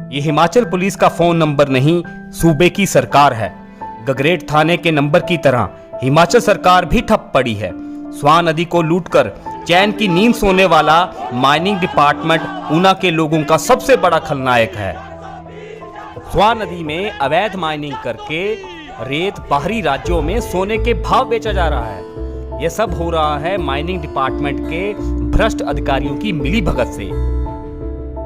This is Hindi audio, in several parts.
ये हिमाचल पुलिस का फोन नंबर नहीं, सूबे की सरकार है। गगरेट थाने के नंबर की तरह हिमाचल सरकार भी ठप पड़ी है। स्वां नदी को लूटकर चैन की नींद सोने वाला माइनिंग डिपार्टमेंट ऊना के लोगों का सबसे बड़ा खलनायक है। स्वां नदी में अवैध माइनिंग करके रेत बाहरी राज्यों में सोने के भाव बेचा जा रहा है। यह सब हो रहा है माइनिंग डिपार्टमेंट के भ्रष्ट अधिकारियों की मिलीभगत से।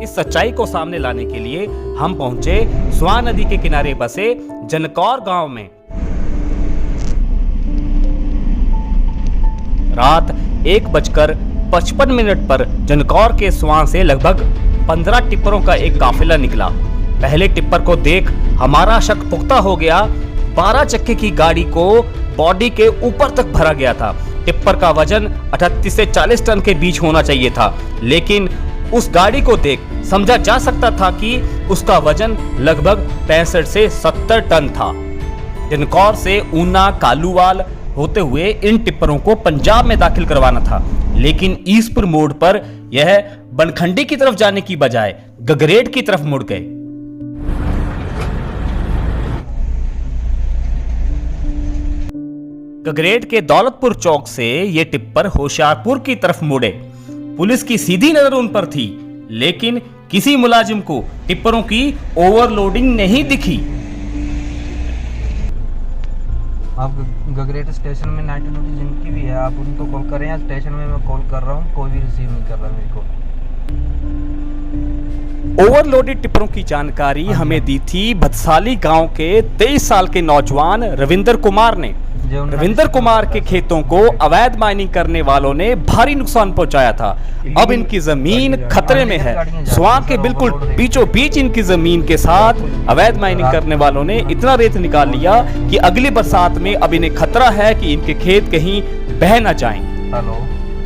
इस सच्चाई को सामने लाने के लिए हम पहुंचे स्वां नदी के किनारे बसे जनकौर गांव में। रात 1:55 पर जनकौर के स्वां से लगभग 15 टिप्परों का एक काफिला निकला। पहले टिप्पर को देख हमारा शक पुख्ता हो गया। 12 चक्के की गाड़ी को बॉडी के ऊपर तक भरा गया था। टिप्पर का वजन 38 से 40 टन के बीच होना चाहिए था, लेकिन उस गाड़ी को देख समझा जा सकता था कि उसका वजन लगभग 65 से 70 टन था। जनकौर से ऊना कालूवाल होते हुए इन टिप्परों को पंजाब में दाखिल करवाना था, लेकिन ईसपुर मोड़ पर यह बनखंडी की तरफ जाने की बजाय गगरेट की तरफ मुड़ गए। गगरेट के दौलतपुर चौक से ये टिप्पर होशियारपुर की तरफ मुड़े। पुलिस की सीधी नजर उन पर थी, लेकिन किसी मुलाजिम को टिप्परों की ओवरलोडिंग नहीं दिखी। आप गगरेट स्टेशन में नाइट ड्यूटी जिनकी भी है, आप उनको कॉल करें। या स्टेशन में मैं कॉल कर रहा हूँ, कोई भी रिसीव नहीं कर रहा मेरे को। ओवरलोडेड टिप्परों की जानकारी हमें दी थी भदसाली गांव के 23 साल के नौजवान रविंदर कुमार ने। रविंदर कुमार के खेतों को अवैध माइनिंग करने वालों ने भारी नुकसान पहुंचाया था। अब इनकी जमीन खतरे में है। स्वां के बिल्कुल बीचों बीच इनकी जमीन के साथ अवैध माइनिंग करने वालों ने इतना रेत निकाल लिया कि अगली बरसात में अब इन्हें खतरा है कि इनके खेत कहीं बह न जाएं।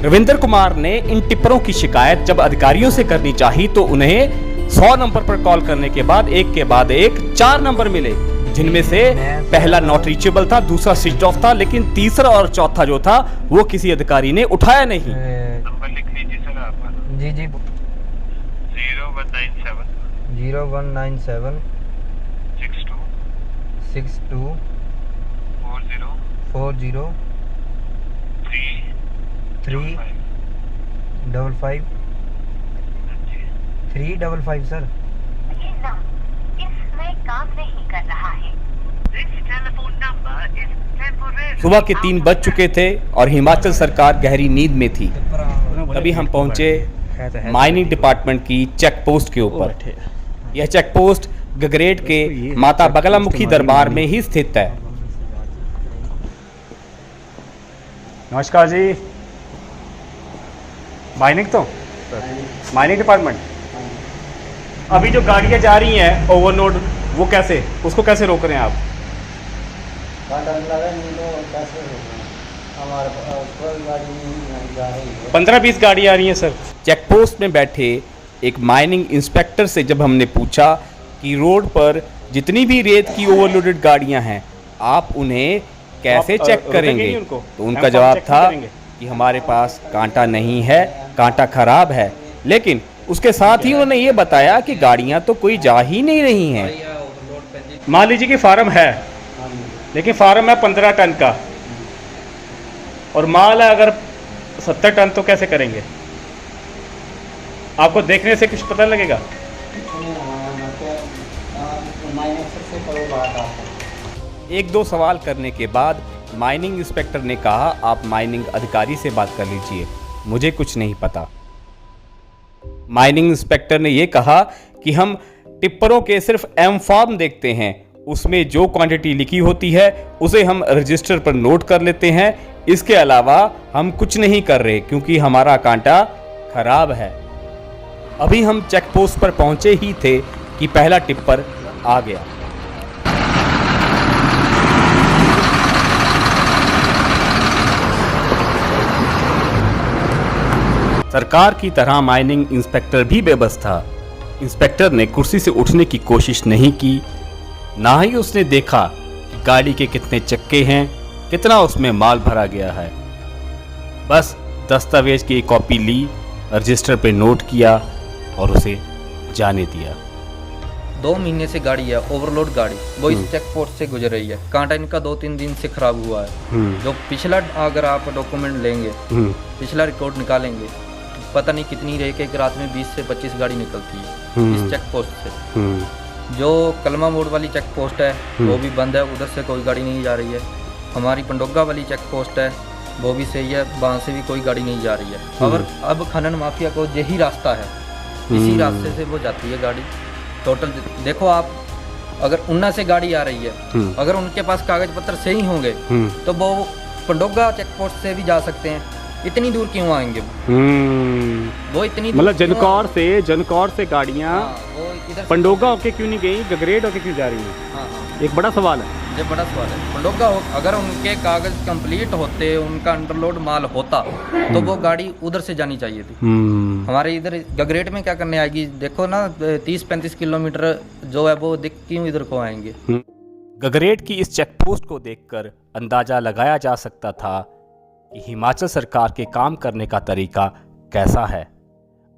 रविंदर कुमार ने इन टिप्परों की शिकायत जब अधिकारियों से करनी चाहिए तो उन्हें 100 नंबर पर कॉल करने के बाद एक के बाद एक 4 नंबर मिले, जिनमें से पहला नॉट रीचेबल था, दूसरा स्विच ऑफ था, लेकिन तीसरा और चौथा जो था वो किसी अधिकारी ने उठाया नहीं। नंबर लिख लीजिए सर आपका। जी जी 0197 0197 62 62 40 40 3 355 355 सर। काम नहीं कर रहा है। सुबह के 3 बज चुके थे और हिमाचल सरकार गहरी नींद में थी। तभी हम पहुंचे माइनिंग डिपार्टमेंट की चेक पोस्ट के ऊपर। यह चेक पोस्ट गगरेट के माता बगलामुखी दरबार में ही स्थित है। नमस्कार जी। Mining department. अभी जो गाड़ियाँ जा रही हैं ओवरलोड, वो कैसे, उसको कैसे रोक रहे हैं आप? 15-20 गाड़ी आ रही हैं सर। चेक पोस्ट में बैठे एक माइनिंग इंस्पेक्टर से जब हमने पूछा कि रोड पर जितनी भी रेत की ओवरलोडेड गाड़ियां हैं आप उन्हें कैसे चेक करेंगे, तो उनका जवाब था कि हमारे पास कांटा नहीं है, कांटा खराब है। लेकिन उसके साथ ही उन्होंने ये बताया कि गाड़ियां तो कोई जा ही नहीं रही हैं। मान लीजिए कि फार्म है, लेकिन फार्म है 15 टन का और माल है अगर 70 टन, तो कैसे करेंगे? आपको देखने से कुछ पता लगेगा? एक दो सवाल करने के बाद माइनिंग इंस्पेक्टर ने कहा, आप माइनिंग अधिकारी से बात कर लीजिए, मुझे कुछ नहीं पता। माइनिंग इंस्पेक्टर ने यह कहा कि हम टिप्परों के सिर्फ एम फॉर्म देखते हैं, उसमें जो क्वांटिटी लिखी होती है उसे हम रजिस्टर पर नोट कर लेते हैं। इसके अलावा हम कुछ नहीं कर रहे क्योंकि हमारा कांटा खराब है। अभी हम चेक पोस्ट पर पहुंचे ही थे कि पहला टिप्पर आ गया। सरकार की तरह माइनिंग इंस्पेक्टर भी बेबस था। इंस्पेक्टर ने कुर्सी से उठने की कोशिश नहीं की, ना ही उसने देखा कि गाड़ी के कितने चक्के हैं, कितना उसमें माल भरा गया है। बस दस्तावेज की एक कॉपी ली रजिस्टर पे नोट किया और उसे जाने दिया। 2 महीने से गाड़ी है, ओवरलोड गाड़ी, वो इस चेक पोस्ट से गुजर रही है। कांटा इनका 2-3 दिन से खराब हुआ है। जो पिछला अगर आप डॉक्यूमेंट लेंगे, पिछला रिकॉर्ड निकालेंगे, तो पता नहीं कितनी रह के एक रात में 20 से 25 गाड़ी निकलती है इस चेक पोस्ट से। जो कलमा मोड़ वाली चेक पोस्ट है वो भी बंद है, उधर से कोई गाड़ी नहीं जा रही है। हमारी पंडोगा वाली चेक पोस्ट है वो भी सही है, वहाँ से भी कोई गाड़ी नहीं जा रही है। और अब खनन माफिया को यही रास्ता है, इसी रास्ते से वो जाती है गाड़ी। टोटल देखो आप, अगर उन्ना से गाड़ी आ रही है, अगर उनके पास कागज पत्र सही होंगे तो वो पंडोगा चेक पोस्ट से भी जा सकते हैं। इतनी दूर क्यों आएंगे वो? इतनी दूर मतलब जनकौर से गाड़ियाँ वो इधर पंडोगा होके क्यों नहीं गई, गगरेट होके क्यों जा रही हैं? हाँ, एक बड़ा सवाल है। ये बड़ा सवाल है। पंडोगा अगर उनके कागज कंप्लीट होते, उनका अंडरलोड माल होता तो वो गाड़ी उधर से जानी चाहिए थी। हमारे इधर गगरेट में क्या करने आएगी? देखो ना, 30-35 किलोमीटर जो है वो दिख क्यों इधर को आएंगे? गगरेट की इस चेक पोस्ट को देखकर अंदाजा लगाया जा सकता था कि हिमाचल सरकार के काम करने का तरीका कैसा है।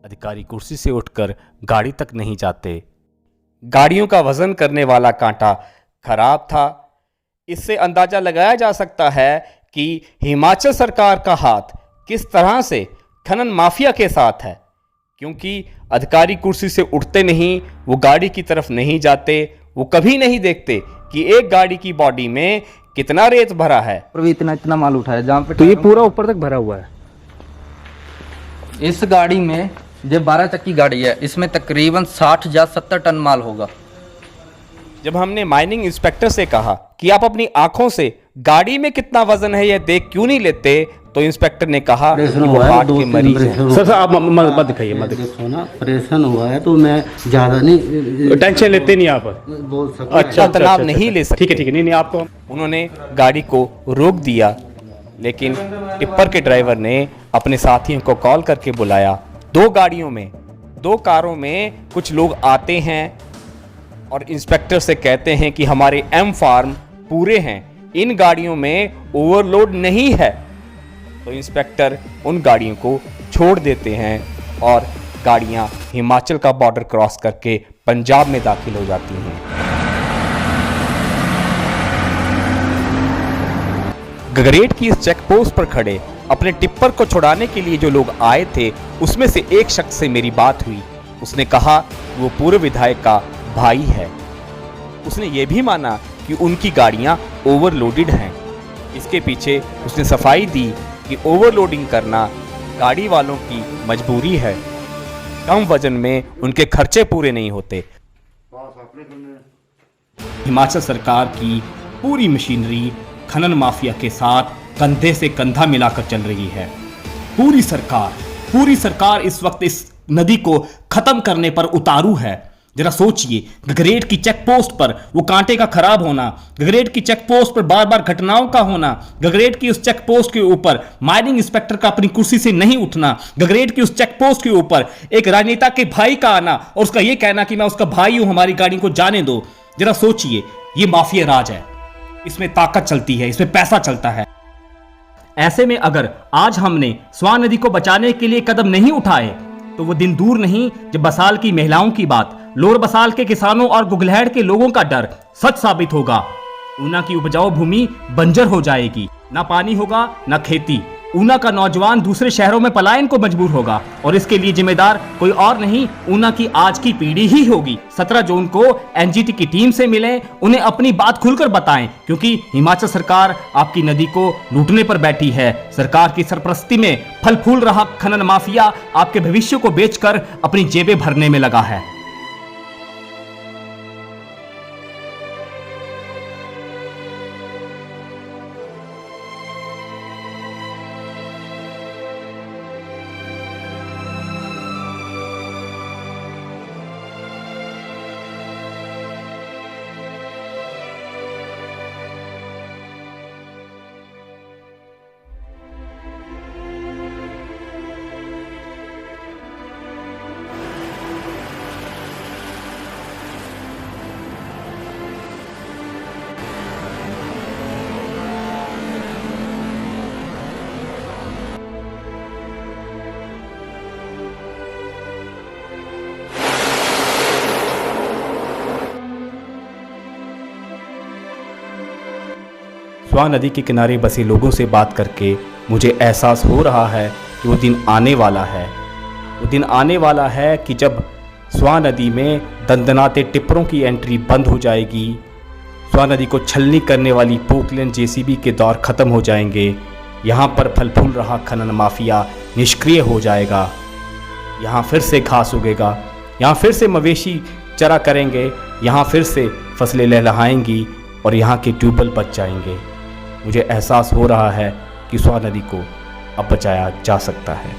अधिकारी कुर्सी से उठकर गाड़ी तक नहीं जाते। गाड़ियों का वजन करने वाला कांटा खराब था। इससे अंदाजा लगाया जा सकता है कि हिमाचल सरकार का हाथ किस तरह से खनन माफिया के साथ है, क्योंकि अधिकारी कुर्सी से उठते नहीं, वो गाड़ी की तरफ नहीं जाते, वो कभी नहीं देखते कि एक गाड़ी की बॉडी में कितना रेत भरा है। और भी इतना माल उठाया जहाँ पे तो ये पूरा ऊपर तक भरा हुआ है। इस गाड़ी में जो 12 चक्की गाड़ी है, इसमें तकरीबन 60 या 70 टन माल होगा। जब हमने माइनिंग इंस्पेक्टर से कहा कि आप अपनी आंखों से गाड़ी में कितना वजन है यह देख क्यों नहीं लेते, तो इंस्पेक्टर ने कहा कि वो हार्ट के मरीज हैं। सर आप मत दिखाइए, मत दिखाइए। देखो ना, ऑपरेशन हुआ है तो मैं ज्यादा नहीं टेंशन लेते नहीं आप? बोल सकता। अच्छा, तनाव नहीं ले सकते। ठीक है, नहीं आपको। उन्होंने गाड़ी को रोक दिया, लेकिन टिप्पर के ड्राइवर ने अपने साथियों को कॉल करके बुलाया। 2 कारों में कुछ लोग आते हैं और इंस्पेक्टर से कहते हैं कि हमारे एम फार्म पूरे हैं, इन गाड़ियों में ओवरलोड नहीं है। तो इंस्पेक्टर उन गाड़ियों को छोड़ देते हैं और गाड़ियां हिमाचल का बॉर्डर क्रॉस करके पंजाब में दाखिल हो जाती हैं। गगरेट की इस चेक पोस्ट पर खड़े अपने टिप्पर को छुड़ाने के लिए जो लोग आए थे, उसमें से एक शख्स से मेरी बात हुई। उसने कहा कि वो पूर्व विधायक का भाई है। उसने ये भी माना कि उनकी गाड़ियां ओवरलोडेड हैं। इसके पीछे उसने सफाई दी कि ओवरलोडिंग करना गाड़ी वालों की मजबूरी है, कम वजन में उनके खर्चे पूरे नहीं होते। हिमाचल सरकार की पूरी मशीनरी खनन माफिया के साथ कंधे से कंधा मिलाकर चल रही है। पूरी सरकार इस वक्त इस नदी को खत्म करने पर उतारू है। जरा सोचिए, गगरेट की चेक पोस्ट पर वो कांटे का खराब होना, गगरेट की चेक पोस्ट पर बार बार घटनाओं का होना, गगरेट की उस चेक पोस्ट के ऊपर माइनिंग इंस्पेक्टर का अपनी कुर्सी से नहीं उठना, गगरेट की उस चेक पोस्ट के ऊपर एक राजनेता के भाई का आना और उसका ये कहना कि मैं उसका भाई हूं, हमारी गाड़ी को जाने दो। जरा सोचिए, ये माफिया राज है, इसमें ताकत चलती है, इसमें पैसा चलता है। ऐसे में अगर आज हमने स्वां नदी को बचाने के लिए कदम नहीं उठाए तो वो दिन दूर नहीं जब बसाल की महिलाओं की बात, लोअर बसाल के किसानों और गुगलहड़ के लोगों का डर सच साबित होगा। ऊना की उपजाऊ भूमि बंजर हो जाएगी, ना पानी होगा ना खेती। ऊना का नौजवान दूसरे शहरों में पलायन को मजबूर होगा और इसके लिए जिम्मेदार कोई और नहीं, ऊना की आज की पीढ़ी ही होगी। 17 जून को एनजीटी की टीम से मिलें, उन्हें अपनी बात खुलकर बताएं, क्योंकि हिमाचल सरकार आपकी नदी को लूटने पर बैठी है। सरकार की सरपरस्ती में फल फूल रहा खनन माफिया आपके भविष्य को बेचकर अपनी जेबें भरने में लगा है। स्वां नदी के किनारे बसे लोगों से बात करके मुझे एहसास हो रहा है कि वो दिन आने वाला है। वो दिन आने वाला है कि जब स्वां नदी में दंदनाते टिप्परों की एंट्री बंद हो जाएगी, स्वां नदी को छलनी करने वाली पोकलेन जेसीबी के दौर ख़त्म हो जाएंगे, यहाँ पर फल फूल रहा खनन माफिया निष्क्रिय हो जाएगा, यहाँ फिर से घास उगेगा, यहाँ फिर से मवेशी चरा करेंगे, यहाँ फिर से फसलें लहलहाएंगी और यहाँ के ट्यूबवेल बच जाएंगे। मुझे एहसास हो रहा है कि स्वां नदी को अब बचाया जा सकता है।